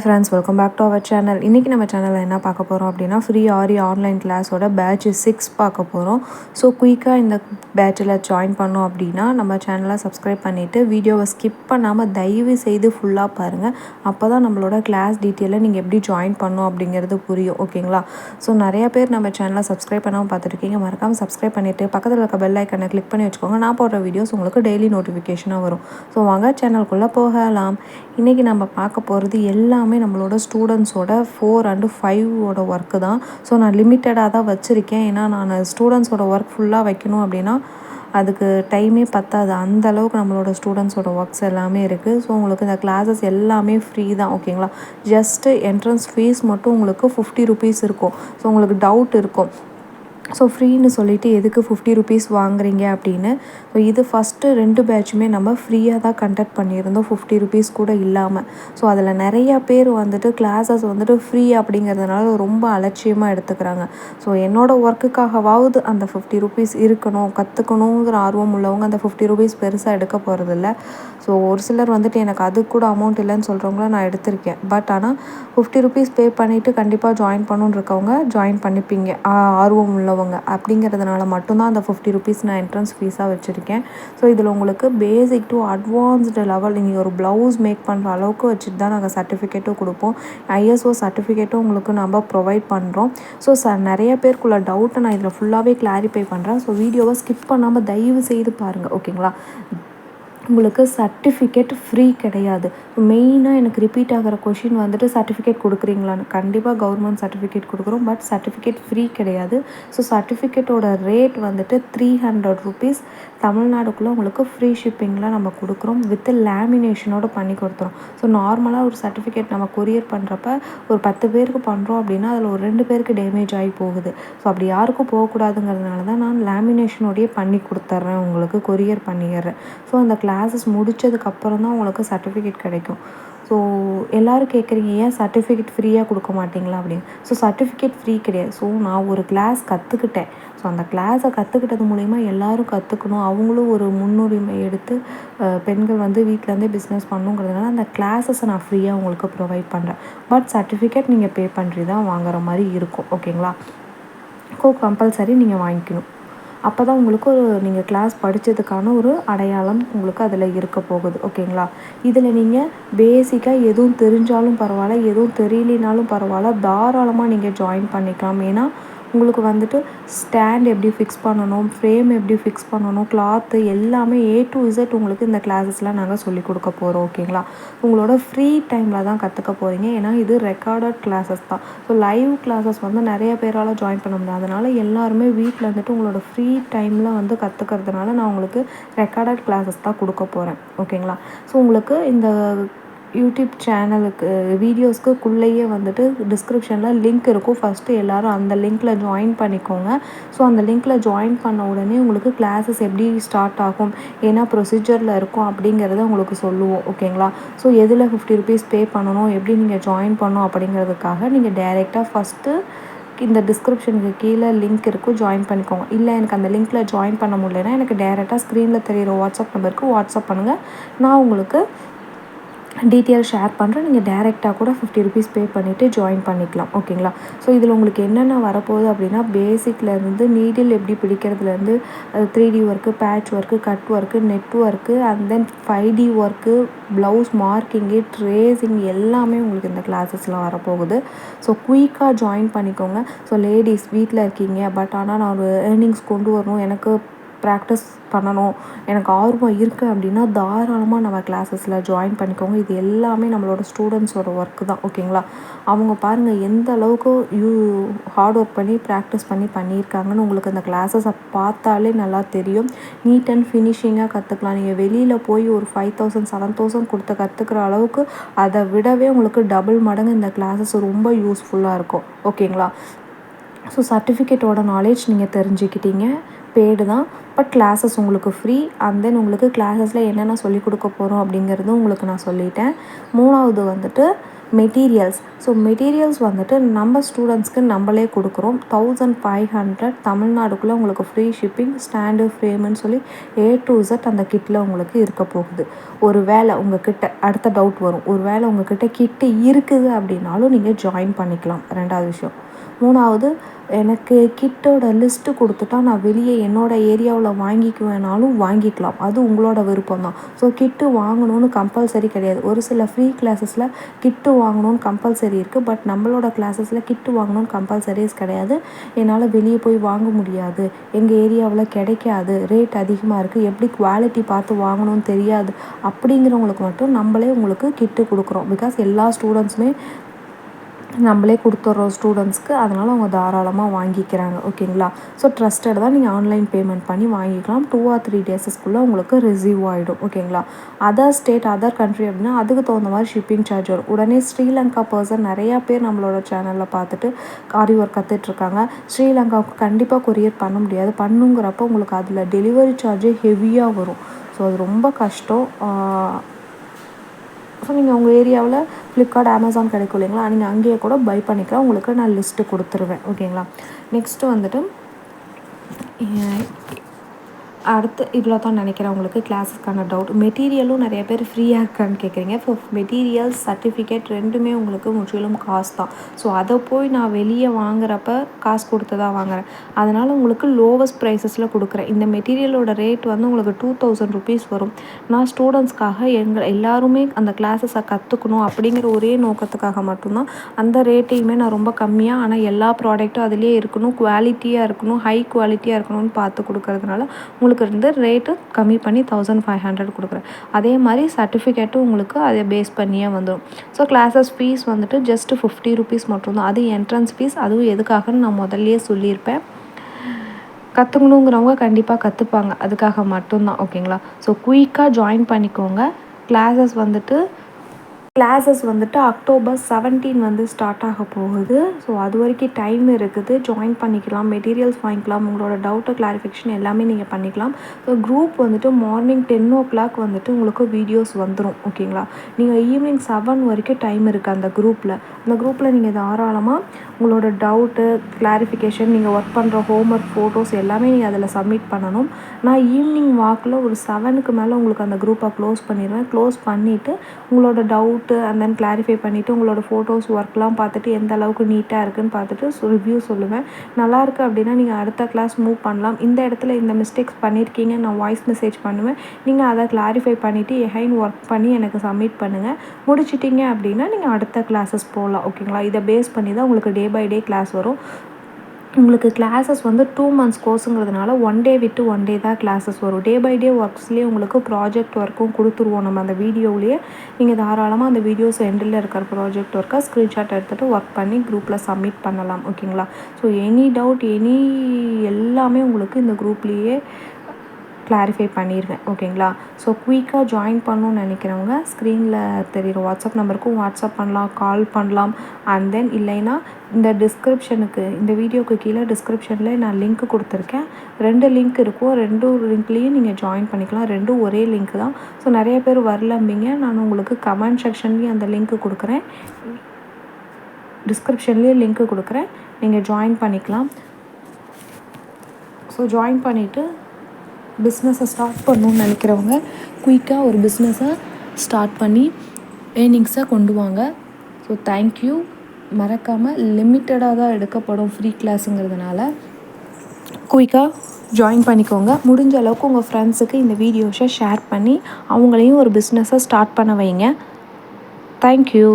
Friends, welcome back to our channel. இன்றைக்கி நம்ம சேனலில் என்ன பார்க்க போகிறோம் அப்படின்னா, ஃப்ரீ ஆரி ஆன்லைன் கிளாஸோட பேட்ச் 6 பார்க்க போகிறோம். ஸோ குயிக்காக இந்த பேட்சில் ஜாயின் பண்ணோம் அப்படின்னா நம்ம சேனலை சப்ஸ்கிரைப் பண்ணிவிட்டு வீடியோவை ஸ்கிப் பண்ணாமல் தயவு செய்து ஃபுல்லாக பாருங்கள். அப்போ தான் நம்மளோட கிளாஸ் டீட்டெயிலை நீங்கள் எப்படி ஜாயின் பண்ணணும் அப்படிங்கிறது புரியும். ஓகேங்களா? ஸோ நிறையா பேர் நம்ம சேனலை சப்ஸ்கிரைப் பண்ணாமல் பார்த்துருக்கீங்க. மறக்காமல் சப்ஸ்கிரைப் பண்ணிவிட்டு பக்கத்தில் இருக்க பெல் ஐக்கனை கிளிக் பண்ணி வச்சுக்கோங்க. நான் போடுற வீடியோஸ் உங்களுக்கு டெய்லி நோட்டிஃபிகேஷனாக வரும். ஸோ வாங்க சேனலுக்குள்ளே போகலாம். இன்றைக்கி நம்ம பார்க்க போகிறது எல்லாமே நம்மளோட ஸ்டூடெண்ட்ஸோட 4 and 5 ஒர்க்கு தான். ஸோ நான் லிமிட்டடாக தான் வச்சுருக்கேன். ஏன்னா நான் ஸ்டூடெண்ட்ஸோட ஒர்க் ஃபுல்லாக வைக்கணும் அப்படின்னா அதுக்கு டைமே பத்தாது. அந்தளவுக்கு நம்மளோட ஸ்டூடெண்ட்ஸோட ஒர்க்ஸ் எல்லாமே இருக்குது. ஸோ உங்களுக்கு இந்த கிளாஸஸ் எல்லாமே ஃப்ரீ தான். ஓகேங்களா? ஜஸ்ட்டு என்ட்ரன்ஸ் ஃபீஸ் மட்டும் உங்களுக்கு 50 rupees இருக்கும். ஸோ உங்களுக்கு டவுட் இருக்கும், ஸோ ஃப்ரீன்னு சொல்லிவிட்டு எதுக்கு 50 rupees வாங்குறீங்க அப்படின்னு. ஸோ இது ஃபஸ்ட்டு 2 பேட்சுமே நம்ம ஃப்ரீயாக தான் கண்டக்ட் பண்ணியிருந்தோம், 50 rupees கூட இல்லாமல். ஸோ அதில் நிறையா பேர் வந்துட்டு கிளாஸஸ் வந்துட்டு ஃப்ரீ அப்படிங்கிறதுனால ரொம்ப அலட்சியமாக எடுத்துக்கிறாங்க. ஸோ என்னோடய ஒர்க்குக்காகவாவது அந்த 50 rupees இருக்கணும், கற்றுக்கணுங்கிற ஆர்வம் உள்ளவங்க அந்த 50 rupees பெருசாக எடுக்க போகிறதில்ல. ஸோ ஒரு சிலர் வந்துட்டு எனக்கு அதுக்கு கூட அமௌண்ட் இல்லைன்னு சொல்கிறவங்கள நான் எடுத்திருக்கேன். பட் ஆனால் 50 rupees பே பண்ணிவிட்டு கண்டிப்பாக ஜாயின் பண்ணணுன்னு இருக்கவங்க ஜாயின் பண்ணிப்பீங்க, ஆர்வம் உள்ளவங்க அப்படிங்கிறதுனால மட்டும்தான் அந்த 50 rupees நான் என்ட்ரன்ஸ் ஃபீஸாக வச்சுருக்கேன். ஸோ இதில் உங்களுக்கு பேசிக் டு அட்வான்ஸ்டு லெவல் நீங்கள் ஒரு ப்ளவுஸ் மேக் பண்ணுற அளவுக்கு வச்சுட்டு தான் நாங்கள் சர்டிஃபிகேட்டும் கொடுப்போம். ISO சர்டிஃபிகேட்டும் உங்களுக்கு நம்ம ப்ரொவைட் பண்ணுறோம். ஸோ நிறைய பேருக்குள்ள டவுட்டை நான் இதில் ஃபுல்லாகவே கிளாரிஃபை பண்ணுறேன். ஸோ வீடியோவை ஸ்கிப் பண்ணாமல் தயவு செய்து பாருங்கள். ஓகேங்களா? உங்களுக்கு சர்டிஃபிகேட் ஃப்ரீ கிடையாது. மெயினாக எனக்கு ரிப்பீட் ஆகிற கொஷின் வந்துட்டு சர்டிஃபிகேட் கொடுக்குறீங்களான்னு. கண்டிப்பாக கவர்மெண்ட் சர்டிஃபிகேட் கொடுக்குறோம், பட் சர்டிஃபிகேட் ஃப்ரீ கிடையாது. ஸோ சர்டிஃபிகேட்டோட ரேட் வந்துட்டு 300 rupees. தமிழ்நாடுக்குள்ளே உங்களுக்கு ஃப்ரீ ஷிப்பிங்கில் நம்ம கொடுக்குறோம், வித் லேமினேஷனோடு பண்ணி கொடுத்துறோம். ஸோ நார்மலாக ஒரு சர்டிஃபிகேட் நம்ம கொரியர் பண்ணுறப்ப ஒரு 10 பேருக்கு பண்ணுறோம் அப்படின்னா அதில் ஒரு 2 பேருக்கு டேமேஜ் ஆகி போகுது. ஸோ அப்படி யாருக்கும் போகக்கூடாதுங்கிறதுனால தான் நான் லேமினேஷனோடையே பண்ணி கொடுத்துட்றேன், உங்களுக்கு கொரியர் பண்ணிடுறேன். ஸோ அந்த கிளாஸஸ் முடித்ததுக்கப்புறம் தான் உங்களுக்கு சர்டிஃபிகேட் கிடைக்கும். ஸோ எல்லோரும் கேட்குறீங்க, ஏன் சர்டிஃபிகேட் ஃப்ரீயாக கொடுக்க மாட்டிங்களா அப்படின்னு. ஸோ சர்டிஃபிகேட் ஃப்ரீ கிடையாது. ஸோ நான் ஒரு கிளாஸ் கற்றுக்கிட்டேன். ஸோ அந்த கிளாஸை கற்றுக்கிட்டது மூலிமா எல்லோரும் கற்றுக்கணும், அவங்களும் ஒரு முன்னுரிமை எடுத்து பெண்கள் வந்து வீட்டிலேருந்தே பிஸ்னஸ் பண்ணணுங்கிறதுனால அந்த கிளாஸஸை நான் ஃப்ரீயாக உங்களுக்கு ப்ரொவைட் பண்ணுறேன். பட் சர்டிஃபிகேட் நீங்கள் பே பண்ணி தான் வாங்குற மாதிரி இருக்கும். ஓகேங்களா? கம்பல்சரி நீங்கள் வாங்கிக்கணும். அப்போ தான் உங்களுக்கு நீங்கள் கிளாஸ் படித்ததுக்கான ஒரு அடையாளம் உங்களுக்கு அதில் இருக்க போகுது. ஓகேங்களா? இதில் நீங்கள் பேசிக்காக எதுவும் தெரிஞ்சாலும் பரவாயில்ல, எதுவும் தெரியலினாலும் பரவாயில்ல, தாராளமாக நீங்கள் ஜாயின் பண்ணிக்கலாம். ஏன்னா உங்களுக்கு வந்துட்டு ஸ்டாண்ட் எப்படி ஃபிக்ஸ் பண்ணணும், ஃப்ரேம் எப்படி ஃபிக்ஸ் பண்ணணும், கிளாத்து எல்லாமே A to Z உங்களுக்கு இந்த கிளாஸஸ்லாம் நாங்கள் சொல்லிக் கொடுக்க போகிறோம். ஓகேங்களா? உங்களோட ஃப்ரீ டைமில் தான் கற்றுக்க போகிறீங்க. ஏன்னா இது ரெக்கார்டட் கிளாஸஸ் தான். ஸோ லைவ் கிளாஸஸ் வந்து நிறைய பேரால் ஜாயின் பண்ண முடியாது. அதனால் எல்லாருமே வீட்டில் வந்துட்டு உங்களோட ஃப்ரீ டைமில் வந்து கற்றுக்கிறதுனால நான் உங்களுக்கு ரெக்கார்டட் கிளாஸஸ் தான் கொடுக்க போகிறேன். ஓகேங்களா? ஸோ உங்களுக்கு இந்த யூடியூப் சேனலுக்கு வீடியோஸ்க்குள்ளேயே வந்துட்டு டிஸ்கிரிப்ஷனில் லிங்க் இருக்கும். ஃபஸ்ட்டு எல்லோரும் அந்த லிங்க்கில் ஜாயின் பண்ணிக்கோங்க. ஸோ அந்த லிங்க்கில் ஜாயின் பண்ண உடனே உங்களுக்கு கிளாஸஸ் எப்படி ஸ்டார்ட் ஆகும், ஏன்னா ப்ரொசீஜரில் இருக்கும் அப்படிங்கிறத உங்களுக்கு சொல்லுவோம். ஓகேங்களா? ஸோ எதில் 50 rupees பே பண்ணணும், எப்படி நீங்கள் ஜாயின் பண்ணணும் அப்படிங்கிறதுக்காக நீங்கள் டைரெக்டாக ஃபஸ்ட்டு இந்த டிஸ்கிரிப்ஷனுக்கு கீழே லிங்க் இருக்கும், ஜாயின் பண்ணிக்கோங்க. இல்லை எனக்கு அந்த லிங்க்கில் ஜாயின் பண்ண முடியலன்னா எனக்கு டேரெக்டாக ஸ்க்ரீனில் தெரிகிற வாட்ஸ்அப் நம்பருக்கு வாட்ஸ்அப் பண்ணுங்கள், நான் உங்களுக்கு டீட்டெயில் ஷேர் பண்ணுறேன். நீங்கள் டேரெக்டாக கூட 50 rupees பே பண்ணிவிட்டு ஜாயின் பண்ணிக்கலாம். ஓகேங்களா? ஸோ இதில் உங்களுக்கு என்னென்ன வரப்போகுது அப்படின்னா, பேசிக்லேருந்து நீடில் எப்படி பிடிக்கிறதுலேருந்து 3D work, patch work, cut work, net work, and then 5D work, blouse marking, tracing எல்லாமே உங்களுக்கு இந்த கிளாஸஸ்லாம் வரப்போகுது. ஸோ குயிக்காக ஜாயின் பண்ணிக்கோங்க. ஸோ லேடிஸ் வீட்டில் இருக்கீங்க, பட் ஆனால் நான் ஒரு ஏர்னிங்ஸ் கொண்டு வரணும், எனக்கு ப்ராக்டிஸ் பண்ணணும், எனக்கு ஆர்வம் இருக்குது அப்படின்னா தாராளமாக நம்ம கிளாஸஸில் ஜாயின் பண்ணிக்கோங்க. இது எல்லாமே நம்மளோட ஸ்டூடெண்ட்ஸோட ஒர்க்கு தான். ஓகேங்களா? அவங்க பாருங்கள் எந்த அளவுக்கு ஹார்ட் ஒர்க் பண்ணி ப்ராக்டிஸ் பண்ணியிருக்காங்கன்னு உங்களுக்கு அந்த கிளாஸஸை பார்த்தாலே நல்லா தெரியும். நீட் அண்ட் ஃபினிஷிங்காக கற்றுக்கலாம். நீங்கள் வெளியில் போய் ஒரு 5000 7000 கொடுத்து கற்றுக்கிற அளவுக்கு அதை விடவே உங்களுக்கு டபுள் மடங்கு இந்த கிளாஸஸ் ரொம்ப யூஸ்ஃபுல்லாக இருக்கும். ஓகேங்களா? ஸோ சர்டிஃபிகேட்டோட நாலேஜ் நீங்கள் தெரிஞ்சுக்கிட்டீங்க, பேடு தான், பட் கிளாஸஸ் உங்களுக்கு ஃப்ரீ. அண்ட் தென் உங்களுக்கு கிளாஸஸில் என்னென்ன சொல்லிக் கொடுக்க போகிறோம் அப்படிங்கிறதும் உங்களுக்கு நான் சொல்லிட்டேன். 3வது வந்துட்டு மெட்டீரியல்ஸ். ஸோ மெட்டீரியல்ஸ் வந்துட்டு நம்ம ஸ்டூடெண்ட்ஸ்க்கு நம்மளே கொடுக்குறோம். 1500 தமிழ்நாடுக்குள்ளே உங்களுக்கு ஃப்ரீ ஷிப்பிங், ஸ்டாண்டு, ஃப்ரேமுன்னு சொல்லி A to Z அந்த கிட்டில் உங்களுக்கு இருக்க போகுது. ஒரு வேளை உங்ககிட்ட அடுத்த டவுட் வரும், ஒரு வேளை உங்ககிட்ட கிட்டு இருக்குது அப்படின்னாலும் நீங்கள் ஜாயின் பண்ணிக்கலாம். 2வது விஷயம். 3வது, எனக்கு கிட்டோட லிஸ்ட்டு கொடுத்துட்டா நான் வெளியே என்னோடய ஏரியாவில் வாங்கிக்குவேனாலும் வாங்கிக்கலாம். அது உங்களோட விருப்பம் தான். ஸோ கிட்டு வாங்கணும்னு கம்பல்சரி கிடையாது. ஒரு சில ஃப்ரீ கிளாஸஸில் கிட்டு வாங்கணும்னு கம்பல்சரி இருக்குது. பட் நம்மளோட கிளாஸஸில் கிட்டு வாங்கணும்னு கம்பல்சரிஸ் கிடையாது. என்னால் வெளியே போய் வாங்க முடியாது, எங்கள் ஏரியாவில் கிடைக்காது, ரேட் அதிகமாக இருக்குது, எப்படி குவாலிட்டி பார்த்து வாங்கணும்னு தெரியாது அப்படிங்கிறவங்களுக்கு மட்டும் நம்மளே உங்களுக்கு கிட்டு கொடுக்குறோம். பிகாஸ் எல்லா ஸ்டூடெண்ட்ஸுமே நம்மளே கொடுத்துட்றோம் ஸ்டூடெண்ட்ஸ்க்கு. அதனால் அவங்க தாராளமாக வாங்கிக்கிறாங்க. ஓகேங்களா? ஸோ ட்ரஸ்டட் தான். நீங்கள் ஆன்லைன் பேமெண்ட் பண்ணி வாங்கிக்கலாம். 2 or 3 டேஸஸ்க்குள்ளே உங்களுக்கு ரிசீவ் ஆகிடும். ஓகேங்களா? அதர் ஸ்டேட், அதர் கண்ட்ரி அப்படின்னா அதுக்கு தகுந்த மாதிரி ஷிப்பிங் சார்ஜ் வரும். உடனே ஸ்ரீலங்கா பர்சன் நிறையா பேர் நம்மளோட சேனலில் பார்த்துட்டு ஆரி ஒர்க் கற்றுட்ருக்காங்க. ஸ்ரீலங்காவுக்கு கண்டிப்பாக கொரியர் பண்ண முடியாது. பண்ணுங்கிறப்ப உங்களுக்கு அதில் டெலிவரி சார்ஜே ஹெவியாக வரும். ஸோ அது ரொம்ப கஷ்டம். ஸோ நீங்கள் உங்கள் ஏரியாவில் ஃப்ளிப்கார்ட், அமேசான் கிடைக்கும் இல்லைங்களா, நீங்கள் அங்கேயே கூட பை பண்ணிக்கலாம். உங்களுக்கு நான் லிஸ்ட்டு கொடுத்துருவேன். ஓகேங்களா? நெக்ஸ்ட்டு வந்துட்டு அடுத்து இவ்வளோ தான் நினைக்கிறேன். உங்களுக்கு கிளாஸஸ்க்கான டவுட். மெட்டீரியலும் நிறைய பேர் ஃப்ரீயாக இருக்கான்னு கேட்குறீங்க. இப்போ மெட்டீரியல்ஸ், சர்டிஃபிகேட் ரெண்டுமே உங்களுக்கு முற்றிலும் காசு தான். ஸோ அதை போய் நான் வெளியே வாங்குறப்ப காசு கொடுத்து தான் வாங்குகிறேன். அதனால் உங்களுக்கு லோவஸ்ட் ப்ரைஸஸில் கொடுக்குறேன். இந்த மெட்டீரியலோட ரேட் வந்து உங்களுக்கு 2000 rupees வரும். நான் ஸ்டூடெண்ட்ஸ்க்காக எல்லாருமே அந்த கிளாஸஸை கற்றுக்கணும் அப்படிங்கிற ஒரே நோக்கத்துக்காக மட்டும்தான் அந்த ரேட்டையுமே நான் ரொம்ப கம்மியாக, ஆனால் எல்லா ப்ராடக்ட்டும் அதிலே இருக்கணும், குவாலிட்டியாக இருக்கணும், ஹை குவாலிட்டியாக இருக்கணும்னு பார்த்து கொடுக்கறதுனால உங்களுக்கு இருந்து ரேட்டு கம்மி பண்ணி 1500 கொடுக்குறேன். அதே மாதிரி சர்டிஃபிகேட்டும் உங்களுக்கு அதை பேஸ் பண்ணியே வந்துடும். ஸோ கிளாஸஸ் ஃபீஸ் வந்துட்டு ஜஸ்ட் 50 rupees மட்டும்தான். அது என்ட்ரன்ஸ் ஃபீஸ். அதுவும் எதுக்காகன்னு நான் முதல்லையே சொல்லியிருப்பேன். கற்றுக்கணுங்கிறவங்க கண்டிப்பாக கற்றுப்பாங்க, அதுக்காக மட்டும்தான். ஓகேங்களா? ஸோ குயிக்காக ஜாயின் பண்ணிக்கோங்க. கிளாஸஸ் வந்துட்டு அக்டோபர் 17 வந்து ஸ்டார்ட் ஆக போகுது. ஸோ அது வரைக்கும் டைம் இருக்குது. ஜாயின் பண்ணிக்கலாம், மெட்டீரியல்ஸ் வாங்கிக்கலாம், உங்களோட டவுட்டு கிளாரிஃபிகேஷன் எல்லாமே நீங்கள் பண்ணிக்கலாம். ஸோ குரூப் வந்துட்டு மார்னிங் 10 o'clock வந்துட்டு உங்களுக்கு வீடியோஸ் வந்துடும். ஓகேங்களா? நீங்கள் ஈவினிங் 7 வரைக்கும் டைம் இருக்குது அந்த குரூப்பில் நீங்கள் தாராளமாக உங்களோட டவுட்டு கிளாரிஃபிகேஷன், நீங்கள் ஒர்க் பண்ணுற ஹோம்ஒர்க், ஃபோட்டோஸ் எல்லாமே நீங்கள் அதில் சப்மிட் பண்ணணும். நான் ஈவினிங் வாக்கில் ஒரு 7க்கு மேலே உங்களுக்கு அந்த குரூப்பை க்ளோஸ் பண்ணிடுவேன். க்ளோஸ் பண்ணிவிட்டு உங்களோட டவுட்டு அண்ட் தென் கிளாரிஃபை பண்ணிவிட்டு உங்களோட ஃபோட்டோஸ் ஒர்க்லாம் பார்த்துட்டு எந்த அளவுக்கு நீட்டாக இருக்குதுன்னு பார்த்துட்டு ரிவ்யூ சொல்லுவேன். நல்லாயிருக்கு அப்படின்னா நீங்கள் அடுத்த கிளாஸ் மூவ் பண்ணலாம். இந்த இடத்துல இந்த மிஸ்டேக்ஸ் பண்ணியிருக்கீங்க, நான் வாய்ஸ் மெசேஜ் பண்ணுவேன். நீங்கள் அதை கிளாரிஃபை பண்ணிவிட்டு எகைன் ஒர்க் பண்ணி எனக்கு சப்மிட் பண்ணுங்கள். முடிச்சிட்டிங்க அப்படின்னா நீங்கள் அடுத்த கிளாஸஸ் போகலாம். ஓகேங்களா? இதை பேஸ் பண்ணி தான் உங்களுக்கு டே பை டே கிளாஸ் வரும். உங்களுக்கு கிளாஸஸ் வந்து 2 months கோர்ஸுங்கிறதுனால 1 day விட்டு 1 day தான் கிளாஸஸ் வரும். டே பை டே ஒர்க்ஸ்லேயே உங்களுக்கு ப்ராஜெக்ட் ஒர்க்கும் கொடுத்துருவோம் நம்ம அந்த வீடியோவிலேயே. நீங்கள் தாராளமாக அந்த வீடியோஸ் எண்டில் இருக்கிற ப்ராஜெக்ட் ஒர்க்கை ஸ்க்ரீன்ஷாட் எடுத்துகிட்டு ஒர்க் பண்ணி குரூப்பில் சப்மிட் பண்ணலாம். ஓகேங்களா? ஸோ எனி டவுட் எல்லாமே உங்களுக்கு இந்த குரூப்லேயே கிளாரிஃபை பண்ணிடுவேன். ஓகேங்களா? ஸோ குயிக்காக ஜாயின் பண்ணணும்னு நினைக்கிறவங்க ஸ்க்ரீனில் தெரிகிற வாட்ஸ்அப் நம்பருக்கும் வாட்ஸ்அப் பண்ணலாம், கால் பண்ணலாம். அண்ட் தென் இல்லைன்னா இந்த வீடியோக்கு கீழே டிஸ்கிரிப்ஷனில் நான் லிங்க் கொடுத்துருக்கேன். 2 லிங்க் இருக்கும். 2 லிங்க்லேயும் நீங்கள் ஜாயின் பண்ணிக்கலாம். 2 ஒரே லிங்க் தான். ஸோ நிறைய பேர் வரலம்பிங்க. நான் உங்களுக்கு கமெண்ட் செக்ஷன்லேயும் அந்த லிங்க் கொடுக்குறேன், டிஸ்கிரிப்ஷன்லேயும் லிங்க் கொடுக்குறேன். நீங்கள் ஜாயின் பண்ணிக்கலாம். ஸோ ஜாயின் பண்ணிவிட்டு பிஸ்னஸை ஸ்டார்ட் பண்ணணுன்னு நினைக்கிறவங்க குயிக்காக ஒரு பிஸ்னஸை ஸ்டார்ட் பண்ணி ஏர்னிங்ஸை கொண்டு வாங்க. So thank you. மறக்காமல் லிமிட்டடாக தான் எடுக்கப்படும் ஃப்ரீ கிளாஸுங்கிறதுனால குயிக்காக ஜாயின் பண்ணிக்கோங்க. முடிஞ்ச அளவுக்கு உங்கள் ஃப்ரெண்ட்ஸுக்கு இந்த வீடியோஸை ஷேர் பண்ணி அவங்களையும் ஒரு பிஸ்னஸை ஸ்டார்ட் பண்ண வைங்க. தேங்க்யூ.